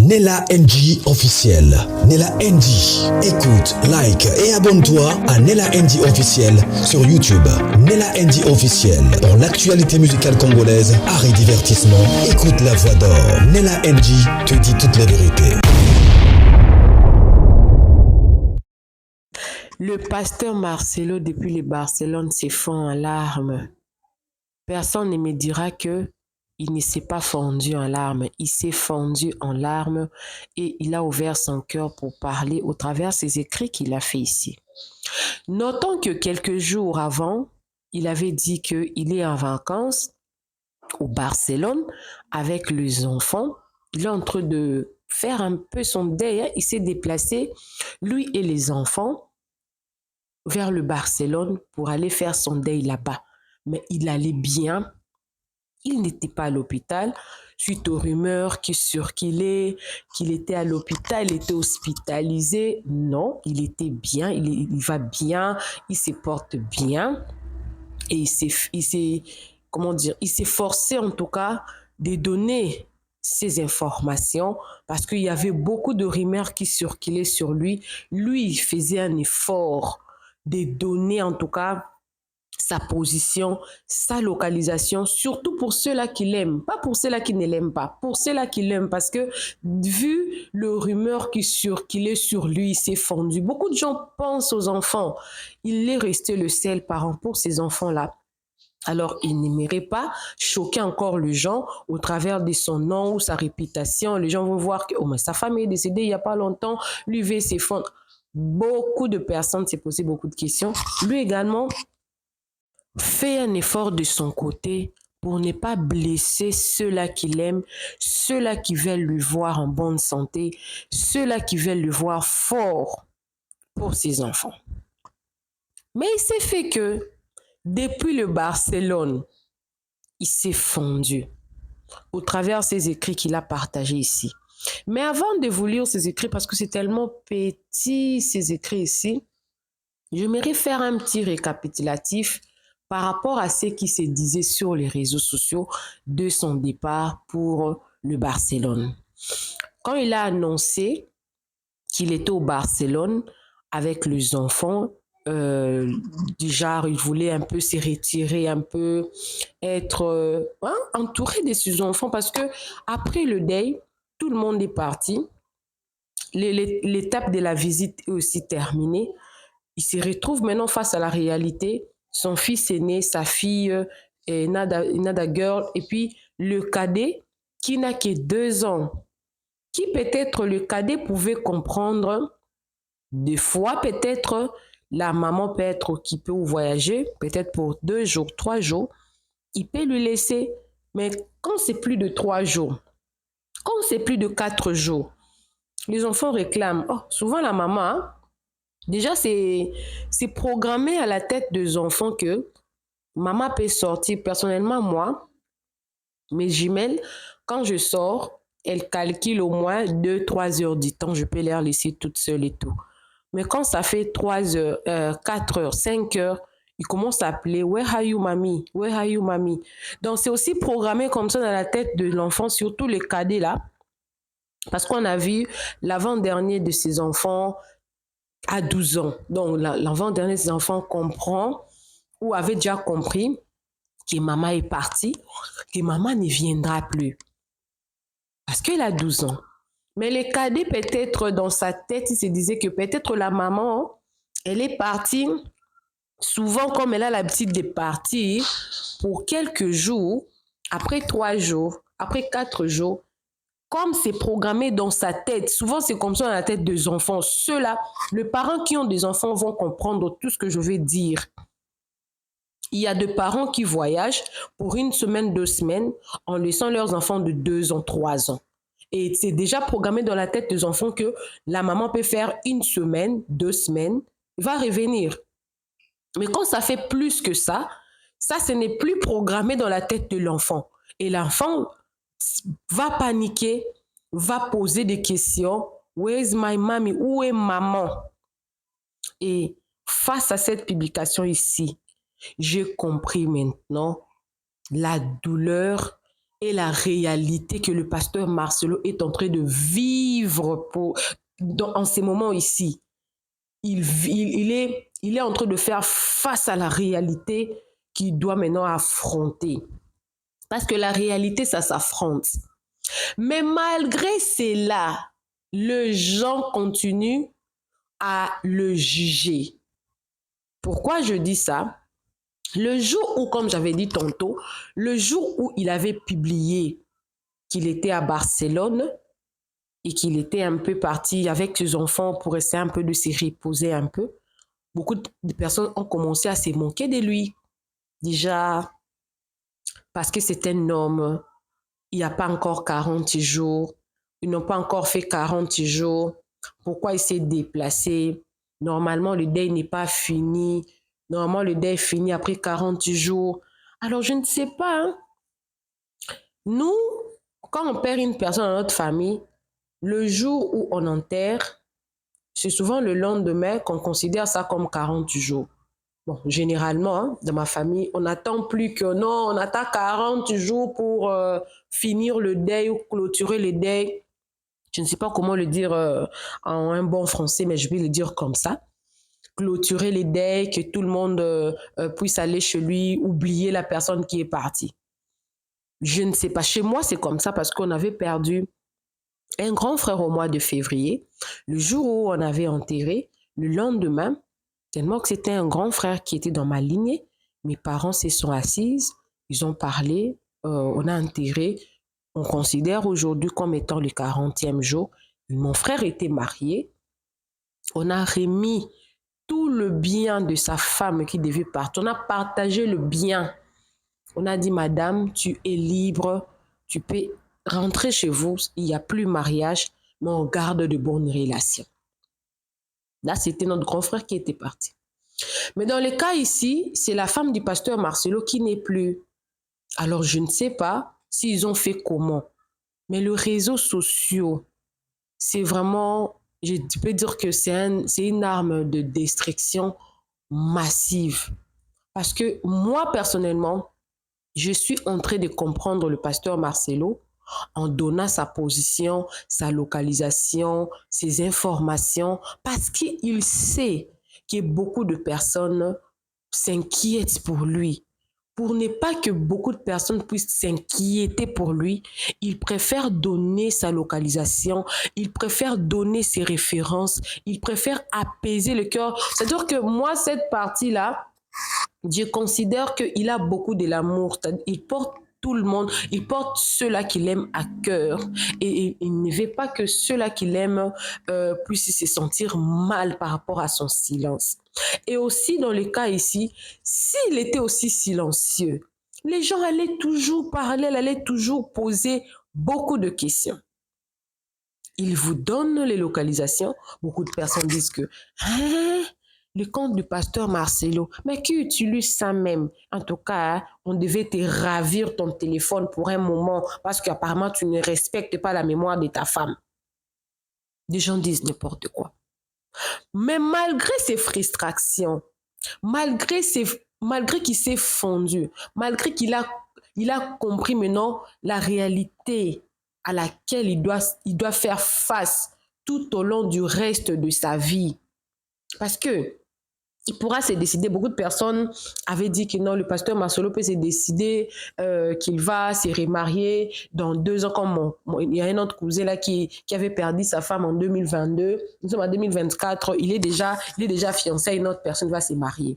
Nella NG officiel. Nella NG. Écoute, like et abonne-toi à Nella NG officiel sur YouTube. Nella NG officiel. Pour l'actualité musicale congolaise, art et divertissement, écoute la voix d'or. Nella NG te dit toute la vérité. Le pasteur Marcelo depuis les Barcelone s'est fond en larmes. Personne ne me dira que il ne s'est pas fondu en larmes. Il s'est fondu en larmes et il a ouvert son cœur pour parler au travers ses écrits qu'il a fait ici. Notons que quelques jours avant, il avait dit qu'il est en vacances au Barcelone avec les enfants. Il est en train de faire un peu son deuil. Il s'est déplacé, lui et les enfants, vers le Barcelone pour aller faire son deuil là-bas. Mais il allait bien. Il n'était pas à l'hôpital suite aux rumeurs qui circulaient, qu'il était à l'hôpital, il était hospitalisé. Non, il était bien, il va bien, il se porte bien. Et il s'est forcé en tout cas de donner ces informations parce qu'il y avait beaucoup de rumeurs qui circulaient sur lui. Lui, il faisait un effort de donner en tout cas sa position, sa localisation, surtout pour ceux-là qui l'aiment, pas pour ceux-là qui ne l'aiment pas, pour ceux-là qui l'aiment, parce que vu le rumeur qui circulait sur lui, il s'est fondu. Beaucoup de gens pensent aux enfants. Il est resté le seul parent pour ces enfants-là. Alors, il n'aimerait pas choquer encore les gens au travers de son nom ou sa réputation. Les gens vont voir que mais sa femme est décédée il n'y a pas longtemps, lui va s'effondrer. Beaucoup de personnes s'est posé beaucoup de questions. Lui également fait un effort de son côté pour ne pas blesser ceux-là qui l'aiment, ceux-là qui veulent le voir en bonne santé, ceux-là qui veulent le voir fort pour ses enfants. Mais il s'est fait que depuis le Barcelone, il s'est fondu au travers ses écrits qu'il a partagés ici. Mais avant de vous lire ces écrits, parce que c'est tellement petit ces écrits ici, j'aimerais faire un petit récapitulatif par rapport à ce qui se disait sur les réseaux sociaux de son départ pour le Barcelone. Quand il a annoncé qu'il était au Barcelone avec les enfants, déjà il voulait un peu se retirer, un peu être entouré de ses enfants parce que après le deuil, tout le monde est parti. L'étape de la visite est aussi terminée. Il se retrouve maintenant face à la réalité. Son fils est né, sa fille est Nada Girl, et puis le cadet qui n'a que 2 ans, qui peut-être le cadet pouvait comprendre. Des fois, peut-être la maman peut être occupée ou voyager, peut-être pour 2 jours, 3 jours, il peut lui laisser. Mais quand c'est plus de 3 jours, quand c'est plus de 4 jours, les enfants réclament. Oh, souvent la maman, hein, déjà, c'est programmé à la tête des enfants que maman peut sortir. Personnellement, moi, mes jumelles, quand je sors, elles calculent au moins 2-3 heures du temps. Je peux les laisser toutes seules et tout. Mais quand ça fait 3 heures, 4 heures, 5 heures, ils commencent à appeler « Where are you, mommy? Where are you, mommy? » Donc, c'est aussi programmé comme ça dans la tête de l'enfant, surtout les cadets là. Parce qu'on a vu l'avant-dernier de ces enfants à 12 ans. Donc, l'avant-dernier de ces enfants comprend ou avait déjà compris que maman est partie, que maman ne viendra plus. Parce qu'elle a 12 ans. Mais les cadets, peut-être dans sa tête, il se disait que peut-être la maman, elle est partie, souvent comme elle a l'habitude de partir, pour quelques jours, après 3 jours, après 4 jours, comme c'est programmé dans sa tête, souvent c'est comme ça dans la tête des enfants, ceux-là, les parents qui ont des enfants vont comprendre tout ce que je vais dire. Il y a des parents qui voyagent pour 1 semaine, 2 semaines, en laissant leurs enfants de 2 ans, 3 ans. Et c'est déjà programmé dans la tête des enfants que la maman peut faire 1 semaine, 2 semaines, va revenir. Mais quand ça fait plus que ça, ce n'est plus programmé dans la tête de l'enfant. Et l'enfant va paniquer, va poser des questions. Where is my mommy? Où est maman? Et face à cette publication ici, j'ai compris maintenant la douleur et la réalité que le pasteur Marcelo est en train de vivre en ces moments ici. Il est en train de faire face à la réalité qu'il doit maintenant affronter. Parce que la réalité, ça s'affronte. Mais malgré cela, les gens continuent à le juger. Pourquoi je dis ça? Le jour où, comme j'avais dit tantôt, le jour où il avait publié qu'il était à Barcelone et qu'il était un peu parti avec ses enfants pour essayer un peu de se reposer un peu, beaucoup de personnes ont commencé à se moquer de lui. Déjà, parce que c'est un homme, il n'y a pas encore 40 jours, ils n'ont pas encore fait 40 jours, pourquoi il s'est déplacé? Normalement, le deuil n'est pas fini. Normalement, le deuil finit après 40 jours. Alors, je ne sais pas. Hein? Nous, quand on perd une personne dans notre famille, le jour où on enterre, c'est souvent le lendemain qu'on considère ça comme 40 jours. Bon, généralement, hein, dans ma famille, on n'attend plus que non, on attend 40 jours pour finir le deuil ou clôturer le deuil. Je ne sais pas comment le dire en un bon français, mais je vais le dire comme ça. Clôturer les deuils, que tout le monde puisse aller chez lui, oublier la personne qui est partie. Je ne sais pas. Chez moi, c'est comme ça parce qu'on avait perdu un grand frère au mois de février. Le jour où on avait enterré, le lendemain, tellement que c'était un grand frère qui était dans ma lignée, mes parents se sont assises, ils ont parlé, on a enterré. On considère aujourd'hui comme étant le 40e jour. Mon frère était marié. On a remis tout le bien de sa femme qui devait partir. On a partagé le bien. On a dit, madame, tu es libre, tu peux rentrer chez vous, il n'y a plus mariage, mais on garde de bonnes relations. Là, c'était notre grand frère qui était parti. Mais dans le cas ici, c'est la femme du pasteur Marcelo qui n'est plus. Alors, je ne sais pas s'ils ont fait comment. Mais les réseaux sociaux, c'est vraiment, je peux dire que c'est une arme de destruction massive. Parce que moi, personnellement, je suis en train de comprendre le pasteur Marcelo en donnant sa position, sa localisation, ses informations, parce qu'il sait que beaucoup de personnes s'inquiètent pour lui. Pour ne pas que beaucoup de personnes puissent s'inquiéter pour lui, il préfère donner sa localisation, il préfère donner ses références, il préfère apaiser le cœur. C'est-à-dire que moi, cette partie-là, je considère qu'il a beaucoup de l'amour. Il porte tout le monde, il porte ceux-là qu'il aime à cœur et il ne veut pas que ceux-là qu'il aime puissent se sentir mal par rapport à son silence. Et aussi dans le cas ici, s'il était aussi silencieux, les gens allaient toujours parler, allaient toujours poser beaucoup de questions. Il vous donne les localisations. Beaucoup de personnes disent que le compte du pasteur Marcelo, mais qui utilise ça même? En tout cas, on devait te ravir ton téléphone pour un moment parce qu'apparemment, tu ne respectes pas la mémoire de ta femme. Des gens disent n'importe quoi. Mais malgré ses frustrations, malgré qu'il s'est fondu, malgré qu'il a compris maintenant la réalité à laquelle il doit faire face tout au long du reste de sa vie. Parce que il pourra se décider. Beaucoup de personnes avaient dit que non, le pasteur Marcelo peut se décider qu'il va se remarier dans 2 ans. Comme il y a un autre cousin là qui avait perdu sa femme en 2022. Nous sommes en 2024. Il est déjà fiancé à une autre personne, va se marier.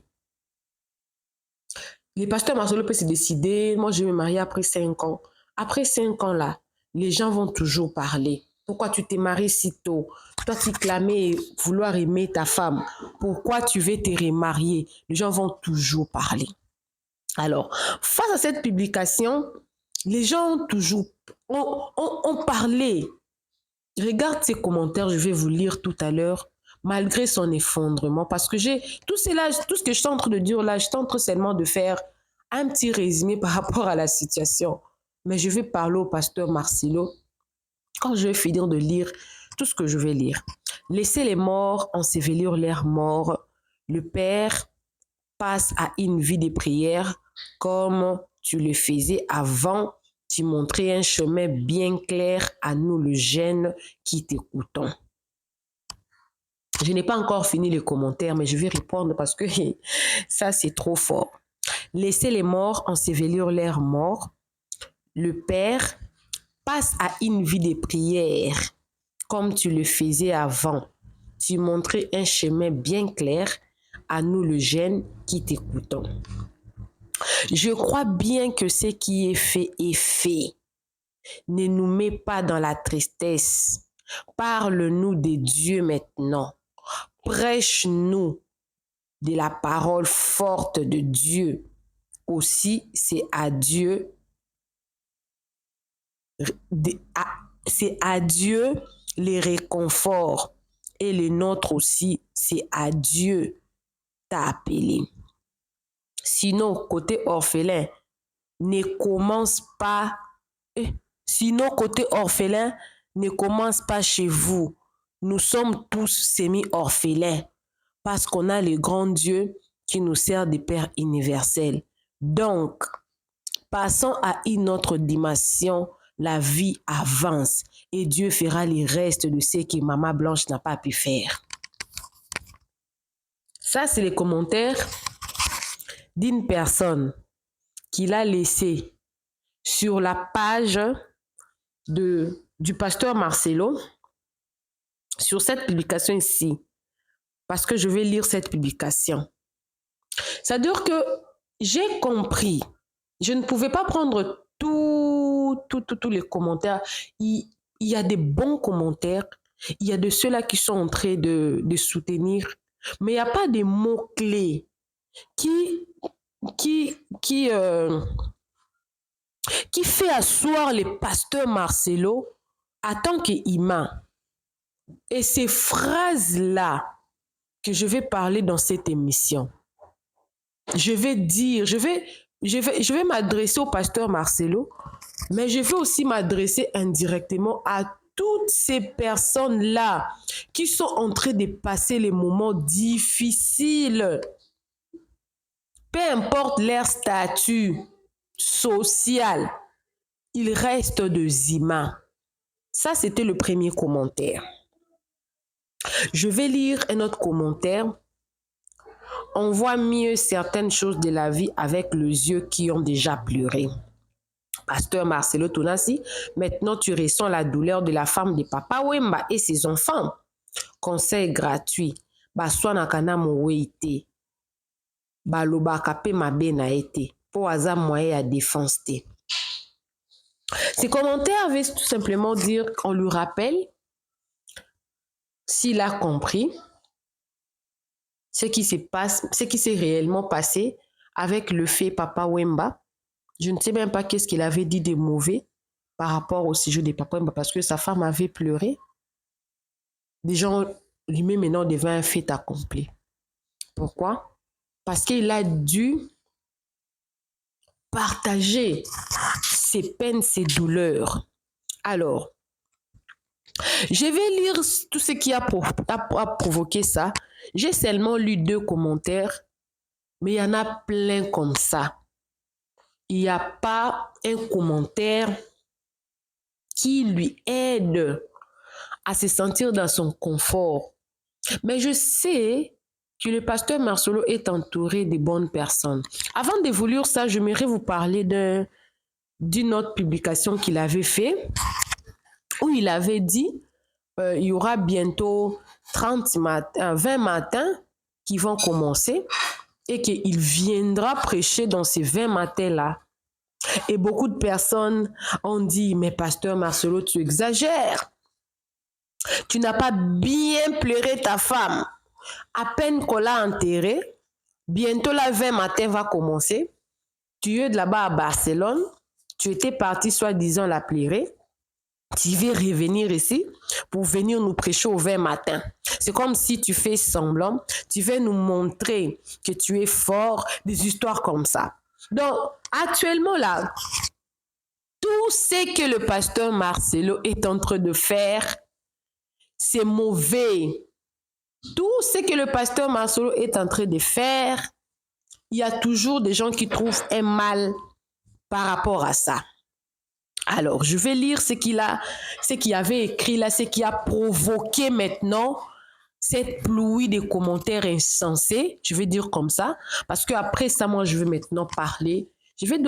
Le pasteur Marcelo peut se décider. Moi, je vais me marier après 5 ans. Après 5 ans là, les gens vont toujours parler. Pourquoi tu t'es marié si tôt? Toi qui clamais vouloir aimer ta femme, pourquoi tu veux te remarier? Les gens vont toujours parler. Alors, face à cette publication, les gens ont parlé. Regarde ces commentaires, je vais vous lire tout à l'heure, malgré son effondrement, parce que tout ce que je suis en train de dire là, je suis en train seulement de faire un petit résumé par rapport à la situation. Mais je vais parler au pasteur Marcelo quand je vais finir de lire tout ce que je vais lire. Laissez les morts ensevelir leurs morts. Le Père passe à une vie de prière comme tu le faisais avant Tu montrais un chemin bien clair à nous, le jeunes qui t'écoutons. Je n'ai pas encore fini les commentaires, mais je vais répondre parce que ça, c'est trop fort. Laissez les morts ensevelir leurs morts. Le Père passe à une vie de prière comme tu le faisais avant. Tu montrais un chemin bien clair à nous, le jeune qui t'écoutons. Je crois bien que ce qui est fait est fait. Ne nous mets pas dans la tristesse. Parle-nous de Dieu maintenant. Prêche-nous de la parole forte de Dieu. Aussi, c'est à Dieu les réconforts. Et le nôtre aussi, c'est à Dieu t'a appelé. Sinon, côté orphelin, ne commence pas. Sinon, côté orphelin, ne commence pas chez vous. Nous sommes tous semi-orphelins parce qu'on a le grand Dieu qui nous sert de Père universel. Donc, passons à une autre dimension. La vie avance et Dieu fera les restes de ce que Maman Blanche n'a pas pu faire. Ça, c'est les commentaires d'une personne qui l'a laissé sur la page du pasteur Marcelo, sur cette publication ici, parce que je vais lire cette publication. C'est-à-dire que j'ai compris, je ne pouvais pas prendre tous les commentaires. Il y a des bons commentaires, il y a de ceux-là qui sont en train de soutenir, mais il n'y a pas de mots-clés qui fait asseoir le pasteur Marcelo en tant qu'imam. Et ces phrases-là que je vais parler dans cette émission, je vais m'adresser au pasteur Marcelo, mais je vais aussi m'adresser indirectement à toutes ces personnes-là qui sont en train de passer les moments difficiles. Peu importe leur statut social, ils restent des humains. Ça, c'était le premier commentaire. Je vais lire un autre commentaire. On voit mieux certaines choses de la vie avec les yeux qui ont déjà pleuré. Pasteur Marcelo Tonasi, maintenant tu ressens la douleur de la femme de Papa Wemba et ses enfants. Conseil gratuit. Baswa nakana moweite. Balobaka pe mabe na ete. Po aza moyen à défense te. Ces commentaires veulent tout simplement dire qu'on lui rappelle, s'il a compris, ce qui s'est réellement passé avec le fait Papa Wemba. Je ne sais même pas qu'est-ce qu'il avait dit de mauvais par rapport au sujet de Papa Wemba parce que sa femme avait pleuré. Déjà, lui-même maintenant devient un fait accompli. Pourquoi? Parce qu'il a dû partager ses peines, ses douleurs. Alors, je vais lire tout ce qui a provoqué ça. J'ai seulement lu 2 commentaires, mais il y en a plein comme ça. Il n'y a pas un commentaire qui lui aide à se sentir dans son confort. Mais je sais que le pasteur Marcelo est entouré de bonnes personnes. Avant de vous lire ça, j'aimerais vous parler d'une autre publication qu'il avait fait, où il avait dit il y aura bientôt 20 matins qui vont commencer et qu'il viendra prêcher dans ces 20 matins-là. Et beaucoup de personnes ont dit, mais pasteur Marcelo, tu exagères. Tu n'as pas bien pleuré ta femme. À peine qu'on l'a enterrée, bientôt la 20 matin va commencer. Tu es de là-bas à Barcelone. Tu étais parti soi-disant la pleurer. Tu veux revenir ici pour venir nous prêcher au 20 matin. C'est comme si tu fais semblant. Tu veux nous montrer que tu es fort, des histoires comme ça. Donc, actuellement là, tout ce que le pasteur Marcelo est en train de faire, c'est mauvais. Tout ce que le pasteur Marcelo est en train de faire, il y a toujours des gens qui trouvent un mal par rapport à ça. Alors, je vais lire ce qu'il avait écrit là, ce qui a provoqué maintenant cette pluie de commentaires insensés, je vais dire comme ça, parce qu'après ça, moi, je vais maintenant parler. Je vais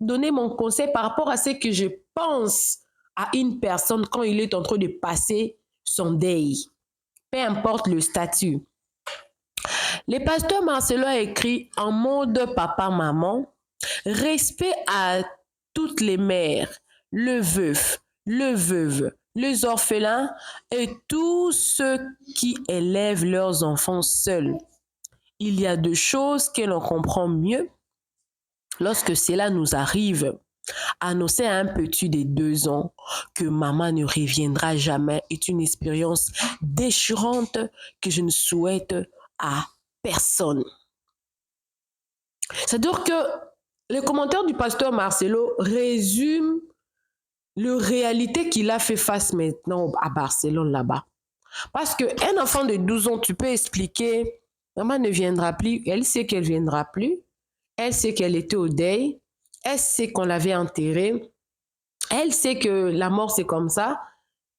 donner mon conseil par rapport à ce que je pense à une personne quand il est en train de passer son deuil, peu importe le statut. Le pasteur Marcelo a écrit en mode papa-maman, respect à toutes les mères, le veuf, le veuve, les orphelins et tous ceux qui élèvent leurs enfants seuls. Il y a deux choses que l'on comprend mieux lorsque cela nous arrive. Annoncer à un petit de 2 ans que maman ne reviendra jamais est une expérience déchirante que je ne souhaite à personne. C'est-à-dire que le commentaire du pasteur Marcelo résume la réalité qu'il a fait face maintenant à Barcelone là-bas. Parce qu'un enfant de 12 ans, tu peux expliquer, maman ne viendra plus, elle sait qu'elle ne viendra plus, elle sait qu'elle était au deuil, elle sait qu'on l'avait enterrée, elle sait que la mort c'est comme ça.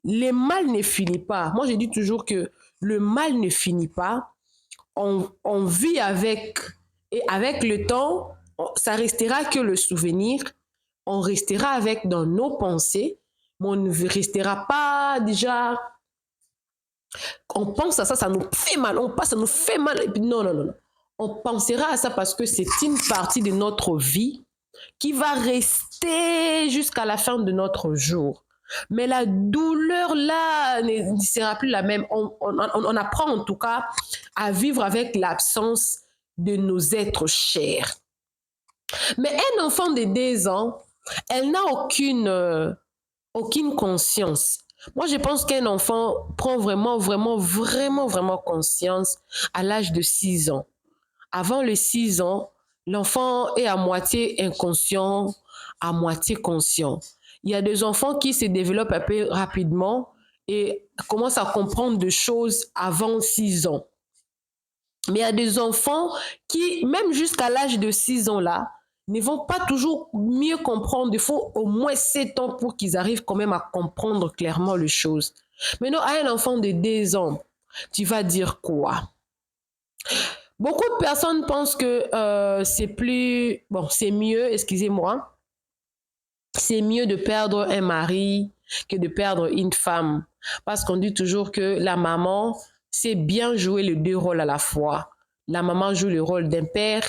Le mal ne finit pas. Moi, je dis toujours que le mal ne finit pas. On vit avec, et avec le temps, ça restera que le souvenir. On restera avec dans nos pensées, mais on ne restera pas déjà. On pense à ça, ça nous fait mal. On passe, ça nous fait mal. Et puis non, non, non, non. On pensera à ça parce que c'est une partie de notre vie qui va rester jusqu'à la fin de notre jour. Mais la douleur là ne sera plus la même. On apprend en tout cas à vivre avec l'absence de nos êtres chers. Mais un enfant de 2 ans, elle n'a aucune conscience. Moi, je pense qu'un enfant prend vraiment conscience à l'âge de 6 ans. Avant les 6 ans, l'enfant est à moitié inconscient, à moitié conscient. Il y a des enfants qui se développent un peu rapidement et commencent à comprendre des choses avant 6 ans. Mais il y a des enfants qui, même jusqu'à l'âge de 6 ans là, ne vont pas toujours mieux comprendre. Il faut au moins 7 ans pour qu'ils arrivent quand même à comprendre clairement les choses. Maintenant, à un enfant de 2 ans, tu vas dire quoi? Beaucoup de personnes pensent que c'est mieux, excusez-moi, c'est mieux de perdre un mari que de perdre une femme. Parce qu'on dit toujours que la maman sait bien jouer les 2 rôles à la fois. La maman joue le rôle d'un père,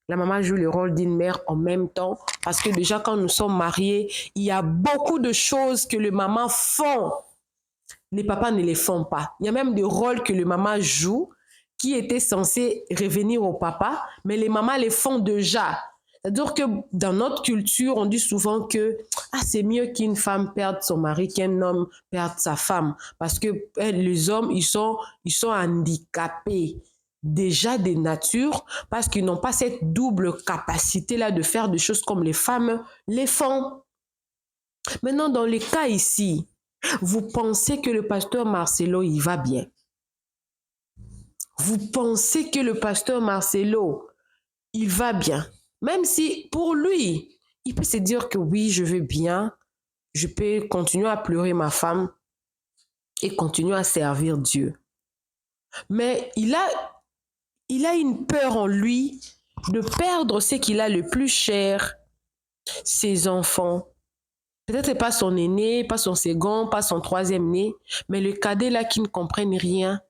la maman joue le rôle d'une mère en même temps. Parce que déjà, quand nous sommes mariés, il y a beaucoup de choses que les mamans font. Les papas ne les font pas. Il y a même des rôles que les mamans jouent qui étaient censés revenir au papa, mais les mamans les font déjà. C'est-à-dire que dans notre culture, on dit souvent que c'est mieux qu'une femme perde son mari qu'un homme perde sa femme. Parce que les hommes, ils sont handicapés déjà de nature parce qu'ils n'ont pas cette double capacité-là de faire des choses comme les femmes les font. Maintenant, dans les cas ici, vous pensez que le pasteur Marcelo, il va bien? Vous pensez que le pasteur Marcelo, il va bien? Même si pour lui, il peut se dire que oui, je vais bien, je peux continuer à pleurer ma femme et continuer à servir Dieu. Mais il a une peur en lui de perdre ce qu'il a le plus cher, ses enfants. Peut-être pas son aîné, pas son second, pas son troisième né, mais le cadet là qui ne comprenne rien,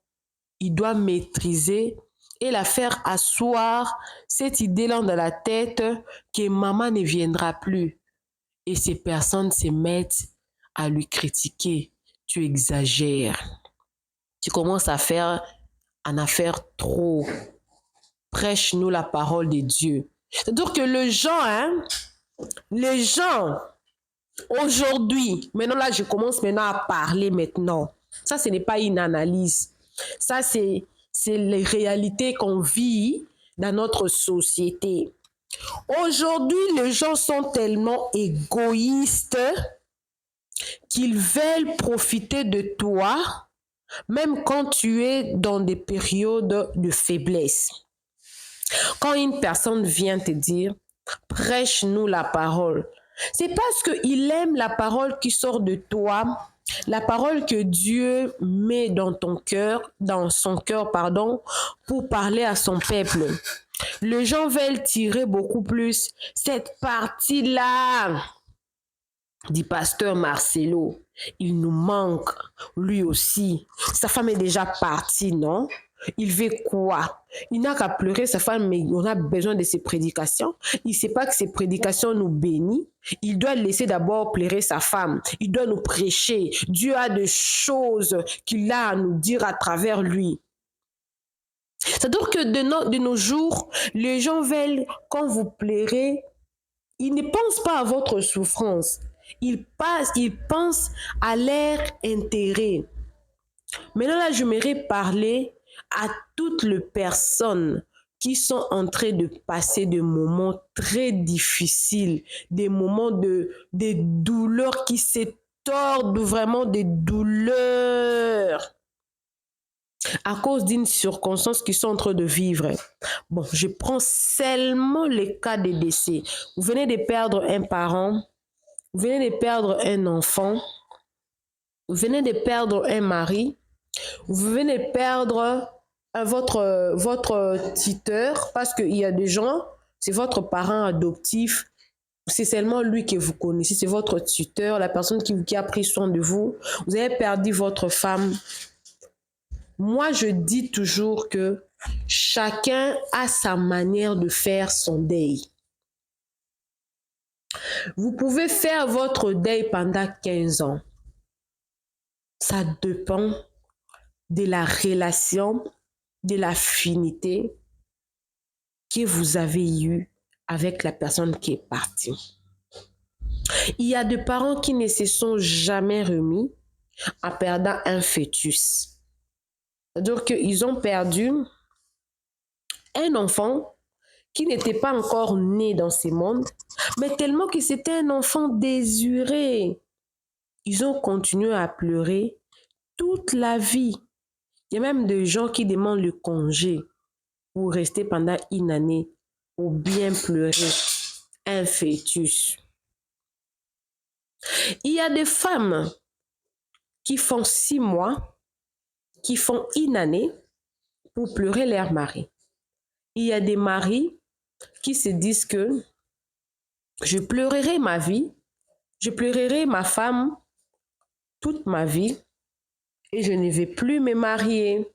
il doit maîtriser et la faire asseoir cette idée-là dans la tête que maman ne viendra plus. Et ces personnes se mettent à lui critiquer. Tu exagères. Tu commences à faire en affaire trop. Prêche-nous la parole de Dieu. C'est-à-dire que les gens, aujourd'hui, maintenant là, je commence maintenant à parler maintenant. Ça, ce n'est pas une analyse. Ça, c'est les réalités qu'on vit dans notre société. Aujourd'hui, les gens sont tellement égoïstes qu'ils veulent profiter de toi, même quand tu es dans des périodes de faiblesse. Quand une personne vient te dire, prêche-nous la parole, C'est parce qu'il aime la parole qui sort de toi, la parole que Dieu met dans ton cœur, dans son cœur, pardon, pour parler à son peuple. Les gens veulent tirer beaucoup plus cette partie-là, dit pasteur Marcelo. Il nous manque, lui aussi. Sa femme est déjà partie, non? Il veut quoi? Il n'a qu'à pleurer sa femme, mais on a besoin de ses prédications. Il ne sait pas que ses prédications nous bénissent. Il doit laisser d'abord pleurer sa femme. Il doit nous prêcher. Dieu a des choses qu'il a à nous dire à travers lui. C'est-à-dire que de nos jours, les gens veulent, quand vous pleurez, ils ne pensent pas à votre souffrance. Ils pensent à leur intérêt. Maintenant, là, j'aimerais parler à toutes les personnes qui sont en train de passer des moments très difficiles, des moments de douleurs qui se tordent, vraiment des douleurs à cause d'une circonstance qu'ils sont en train de vivre. Bon, je prends seulement le cas des décès. Vous venez de perdre un parent, vous venez de perdre un enfant, vous venez de perdre un mari, vous venez de perdre votre tuteur, parce qu'il y a des gens, c'est votre parent adoptif, c'est seulement lui que vous connaissez, c'est votre tuteur, la personne qui a pris soin de vous. Vous avez perdu votre femme. Moi, je dis toujours que chacun a sa manière de faire son deuil. Vous pouvez faire votre deuil pendant 15 ans. Ça dépend de la relation, de l'affinité que vous avez eue avec la personne qui est partie. Il y a des parents qui ne se sont jamais remis en perdant un fœtus. C'est-à-dire qu'ils ont perdu un enfant qui n'était pas encore né dans ce monde, mais tellement que c'était un enfant désiré. Ils ont continué à pleurer toute la vie. Il y a même des gens qui demandent le congé pour rester pendant une année pour bien pleurer un fœtus. Il y a des femmes qui font 6 mois, qui font une année pour pleurer leur mari. Il y a des maris qui se disent que je pleurerai ma vie, je pleurerai ma femme toute ma vie et je ne vais plus me marier.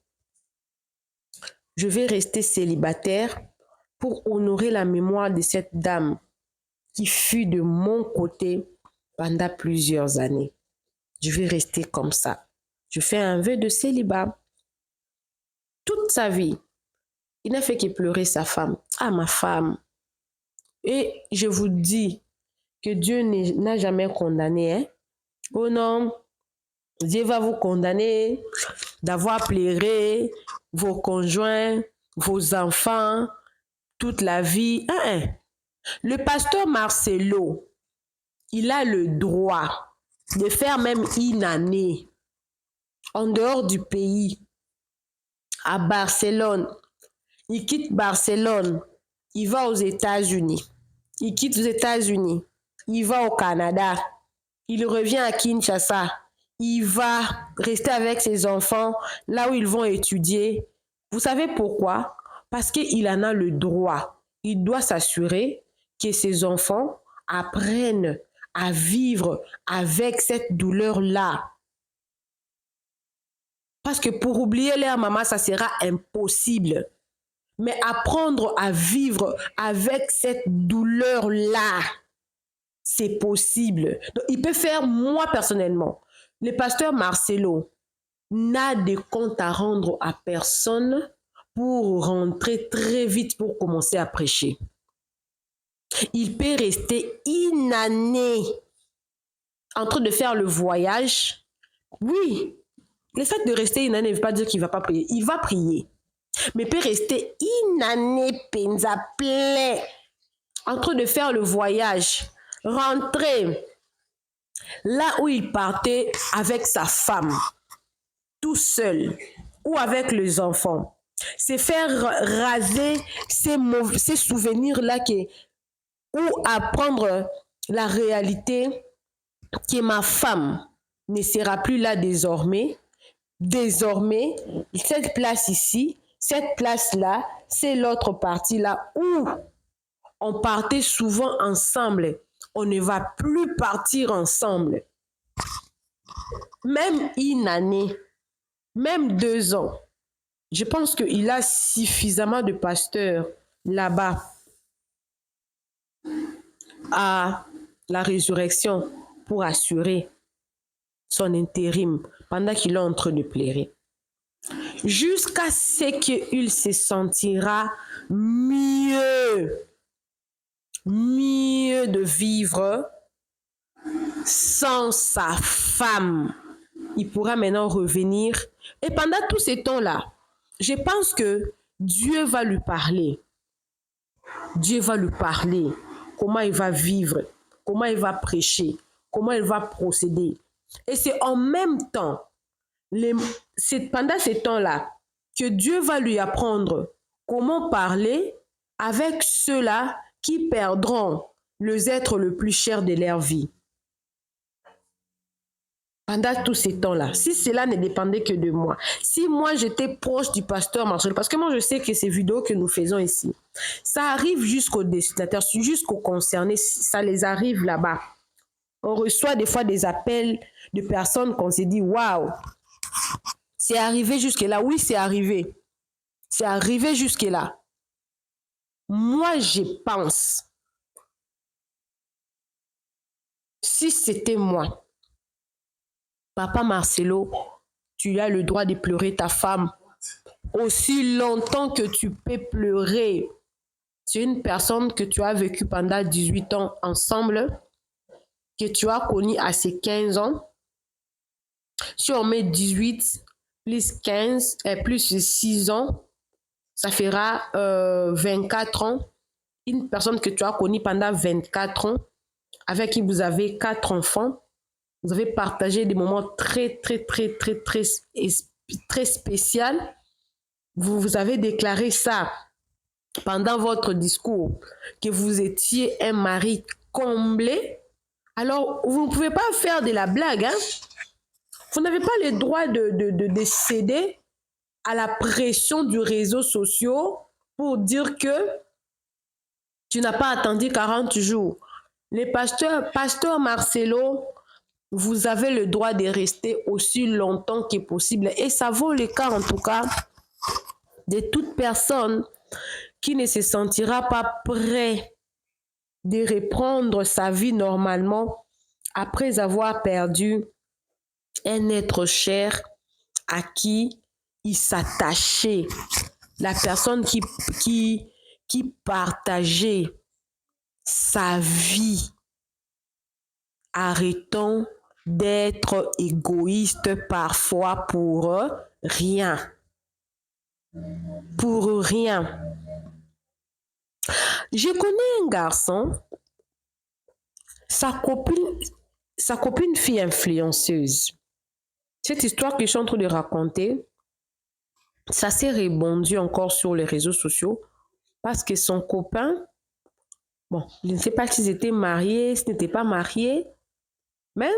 Je vais rester célibataire pour honorer la mémoire de cette dame qui fut de mon côté pendant plusieurs années. Je vais rester comme ça. Je fais un vœu de célibat. Toute sa vie, il n'a fait que pleurer sa femme. Ah, ma femme. Et je vous dis que Dieu n'a jamais condamné. Hein? Oh non, Dieu va vous condamner d'avoir pleuré vos conjoints, vos enfants, toute la vie. Le pasteur Marcelo, il a le droit de faire même une année en dehors du pays, à Barcelone. Il quitte Barcelone, il va aux États-Unis. Il quitte les États-Unis, il va au Canada. Il revient à Kinshasa. Il va rester avec ses enfants là où ils vont étudier. Vous savez pourquoi? Parce qu'il en a le droit. Il doit s'assurer que ses enfants apprennent à vivre avec cette douleur-là. Parce que pour oublier leur maman, ça sera impossible. Mais apprendre à vivre avec cette douleur-là, c'est possible. Donc, il peut faire, moi personnellement, le pasteur Marcelo n'a de compte à rendre à personne pour rentrer très vite pour commencer à prêcher. Il peut rester une année en train de faire le voyage. Oui, le fait de rester une année ne veut pas dire qu'il ne va pas prier. Il va prier. Mais peut rester une année penza plein en train de faire le voyage, rentrer là où il partait avec sa femme, tout seul ou avec les enfants. C'est faire raser ces souvenirs-là ou apprendre la réalité que ma femme ne sera plus là désormais. Désormais, cette place ici, cette place-là, c'est l'autre partie là où on partait souvent ensemble. On ne va plus partir ensemble. Même une année, même 2 ans. Je pense qu'il a suffisamment de pasteurs là-bas à la résurrection pour assurer son intérim pendant qu'il est en train de pleurer. Jusqu'à ce qu'il se sentira mieux de vivre sans sa femme. Il pourra maintenant revenir. Et pendant tout ce temps-là, je pense que Dieu va lui parler. Dieu va lui parler comment il va vivre, comment il va prêcher, comment il va procéder. Et c'est en même temps, c'est pendant ce temps-là que Dieu va lui apprendre comment parler avec ceux-là qui perdront les êtres le plus cher de leur vie. Pendant tous ces temps-là, si cela ne dépendait que de moi, si moi j'étais proche du pasteur Marcel, parce que moi je sais que ces vidéos que nous faisons ici, ça arrive jusqu'aux destinataires, jusqu'aux concernés, ça les arrive là-bas. On reçoit des fois des appels de personnes qu'on s'est dit, waouh, c'est arrivé jusque-là. Oui, c'est arrivé. C'est arrivé jusque-là. Moi, je pense, si c'était moi, Papa Marcelo, tu as le droit de pleurer ta femme aussi longtemps que tu peux pleurer. C'est une personne que tu as vécue pendant 18 ans ensemble, que tu as connue à ses 15 ans. Si on met 18 plus 15 et plus 6 ans, ça fera 24 ans. Une personne que tu as connue pendant 24 ans, avec qui vous avez 4 enfants. Vous avez partagé des moments très spéciaux. Vous avez déclaré ça pendant votre discours, que vous étiez un mari comblé. Alors, vous ne pouvez pas faire de la blague. Hein? Vous n'avez pas le droit de céder à la pression du réseau social pour dire que tu n'as pas attendu 40 jours. Les pasteur Marcelo, vous avez le droit de rester aussi longtemps que possible. Et ça vaut le cas, en tout cas, de toute personne qui ne se sentira pas prêt de reprendre sa vie normalement après avoir perdu un être cher à qui il s'attachait. La personne qui partageait sa vie. Arrêtons d'être égoïste parfois pour rien. Pour rien. Je connais un garçon, sa copine fille influenceuse. Cette histoire que je suis en train de raconter, ça s'est répandu encore sur les réseaux sociaux parce que son copain, bon, je ne sais pas s'ils étaient mariés, s'ils n'étaient pas mariés, mais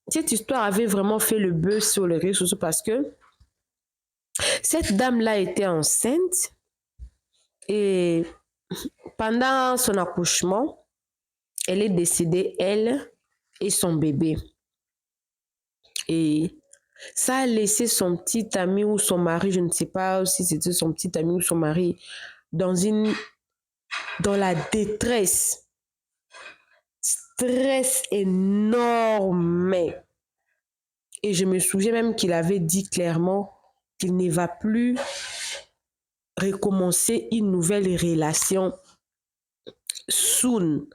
cette histoire avait vraiment fait le buzz sur les réseaux sociaux parce que cette dame-là était enceinte et pendant son accouchement, elle est décédée, elle et son bébé. Et ça a laissé son petit ami ou son mari, je ne sais pas si c'était son petit ami ou son mari, dans la détresse. Stress énorme. Et je me souviens même qu'il avait dit clairement qu'il ne va plus recommencer une nouvelle relation soon.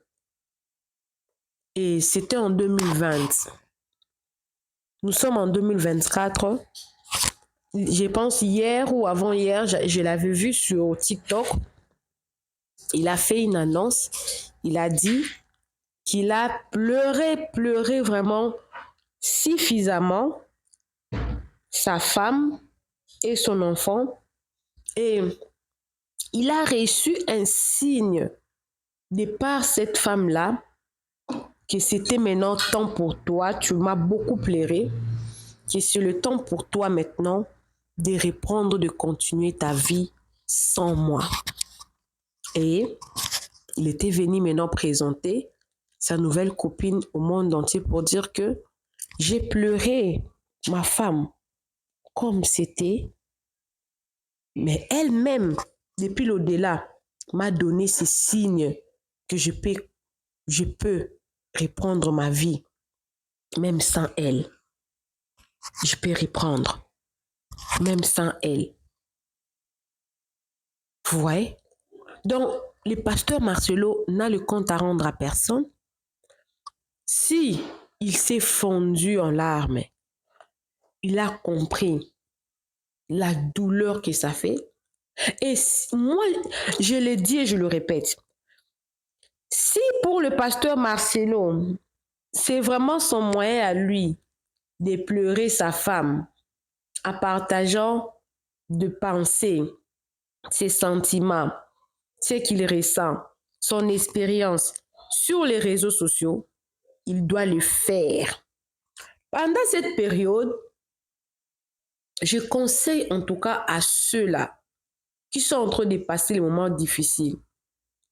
Et c'était en 2020. Nous sommes en 2024. Je pense hier ou avant-hier, je l'avais vu sur TikTok. Il a fait une annonce. Il a dit qu'il a pleuré vraiment suffisamment sa femme et son enfant. Et il a reçu un signe de par cette femme-là que c'était maintenant temps pour toi, tu m'as beaucoup pleuré, que c'est le temps pour toi maintenant de reprendre, de continuer ta vie sans moi. Et il était venu maintenant présenter sa nouvelle copine au monde entier pour dire que j'ai pleuré ma femme comme c'était, mais elle-même, depuis l'au-delà, m'a donné ces signes que je peux reprendre ma vie, même sans elle. Je peux reprendre, même sans elle. Vous voyez? Donc, le pasteur Marcelo n'a le compte à rendre à personne. Si il s'est fondu en larmes, il a compris la douleur que ça fait. Et moi, je le dis et je le répète, si pour le pasteur Marcelo, c'est vraiment son moyen à lui de pleurer sa femme en partageant de pensées, ses sentiments, ce qu'il ressent, son expérience sur les réseaux sociaux, il doit le faire. Pendant cette période, je conseille en tout cas à ceux-là qui sont en train de passer les moments difficiles,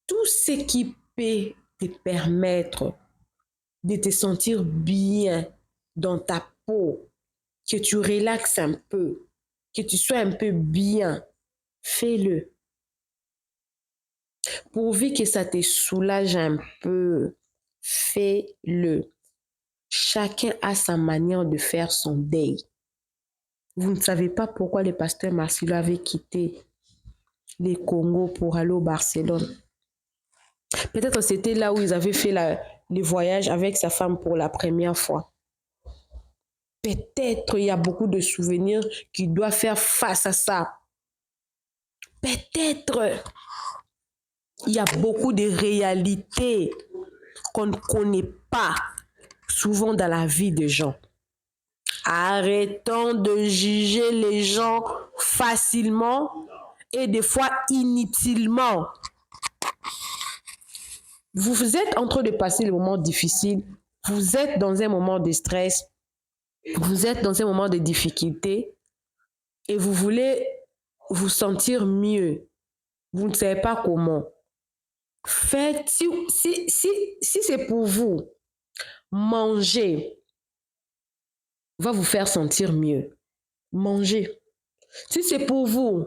tout ce qui peut te permettre de te sentir bien dans ta peau, que tu relaxes un peu, que tu sois un peu bien, fais-le. Pourvu que ça te soulage un peu, fais-le. Chacun a sa manière de faire son deuil. Vous ne savez pas pourquoi le pasteur Marcelo avait quitté les Congo pour aller au Barcelone. Peut-être c'était là où ils avaient fait le voyage avec sa femme pour la première fois. Peut-être il y a beaucoup de souvenirs qu'il doit faire face à ça. Peut-être il y a beaucoup de réalités qu'on ne connaît pas souvent dans la vie des gens. Arrêtons de juger les gens facilement et des fois inutilement. Vous êtes en train de passer le moment difficile, vous êtes dans un moment de stress, vous êtes dans un moment de difficulté et vous voulez vous sentir mieux. Vous ne savez pas comment. Faites, si c'est pour vous, manger va vous faire sentir mieux. Mangez. Si c'est pour vous,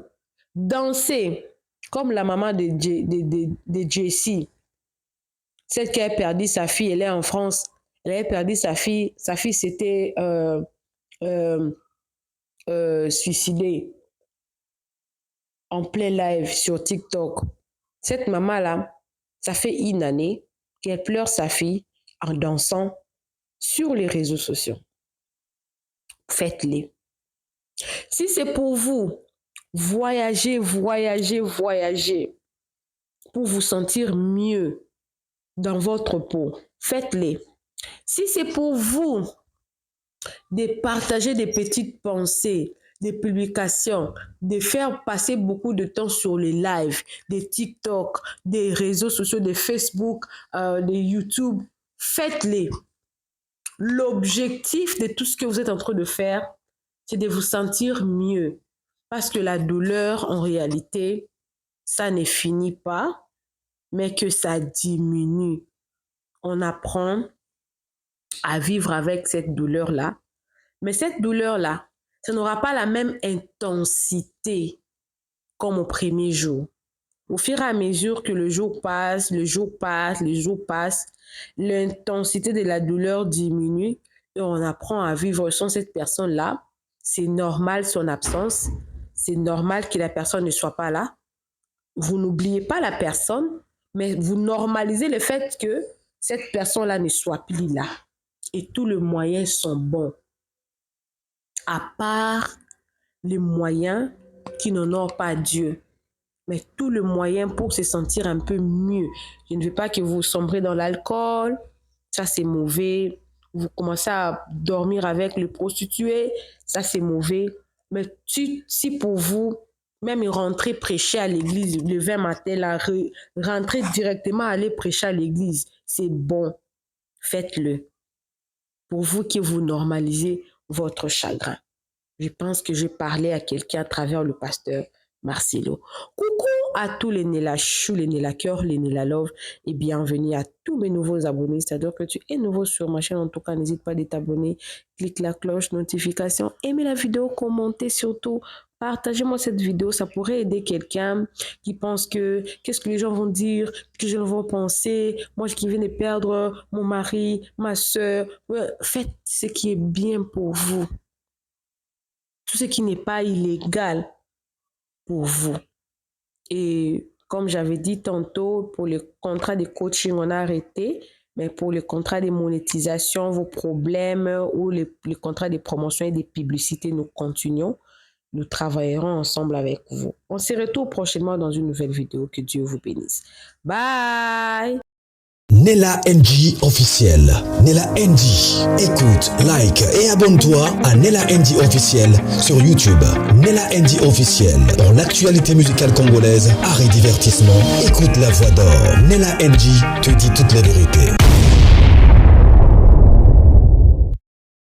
danser, comme la maman de Jessie, celle qui a perdu sa fille, elle est en France, elle a perdu sa fille s'était suicidée en plein live sur TikTok. Cette maman-là, ça fait une année qu'elle pleure sa fille en dansant sur les réseaux sociaux. Faites-les. Si c'est pour vous, voyagez pour vous sentir mieux dans votre peau. Faites-les. Si c'est pour vous de partager des petites pensées, des publications, de faire passer beaucoup de temps sur les lives, des TikTok, des réseaux sociaux, des Facebook, des YouTube, faites-les. L'objectif de tout ce que vous êtes en train de faire, c'est de vous sentir mieux. Parce que la douleur, en réalité, ça ne finit pas, mais que ça diminue. On apprend à vivre avec cette douleur-là. Mais cette douleur-là, ça n'aura pas la même intensité comme au premier jour. Au fur et à mesure que le jour passe, l'intensité de la douleur diminue et on apprend à vivre sans cette personne-là. C'est normal son absence. C'est normal que la personne ne soit pas là. Vous n'oubliez pas la personne, mais vous normalisez le fait que cette personne-là ne soit plus là. Et tous les moyens sont bons. À part les moyens qui n'honorent pas Dieu. Mais tout le moyen pour se sentir un peu mieux. Je ne veux pas que vous sombrez dans l'alcool. Ça, c'est mauvais. Vous commencez à dormir avec le prostitué. Ça, c'est mauvais. Mais si pour vous, même rentrer prêcher à l'église le 20 matin, là, rentrer directement aller prêcher à l'église, c'est bon. Faites-le. Pour vous qui vous normalisez votre chagrin. Je pense que je parlais à quelqu'un à travers le pasteur Marcelo. Coucou à tous les Néla Chou, les Néla Cœur, les Néla Love et bienvenue à tous mes nouveaux abonnés. C'est-à-dire que tu es nouveau sur ma chaîne. En tout cas, n'hésite pas à t'abonner. Clique la cloche, notification, aimez la vidéo, commentez surtout. Partagez-moi cette vidéo, ça pourrait aider quelqu'un qui pense que qu'est-ce que les gens vont dire, que les gens vont penser, moi qui viens de perdre mon mari, ma soeur. Faites ce qui est bien pour vous. Tout ce qui n'est pas illégal pour vous. Et comme j'avais dit tantôt, pour les contrats de coaching, on a arrêté. Mais pour les contrats de monétisation, vos problèmes ou les contrats de promotion et de publicité, nous continuons. Nous travaillerons ensemble avec vous. On se retrouve prochainement dans une nouvelle vidéo. Que Dieu vous bénisse. Bye! Nella NG officiel. Nella NG. Écoute, like et abonne-toi à Nella NG officiel sur YouTube. Nella NG officiel. Pour l'actualité musicale congolaise, art et divertissement, écoute la voix d'or. Nella NG te dit toutes les vérités.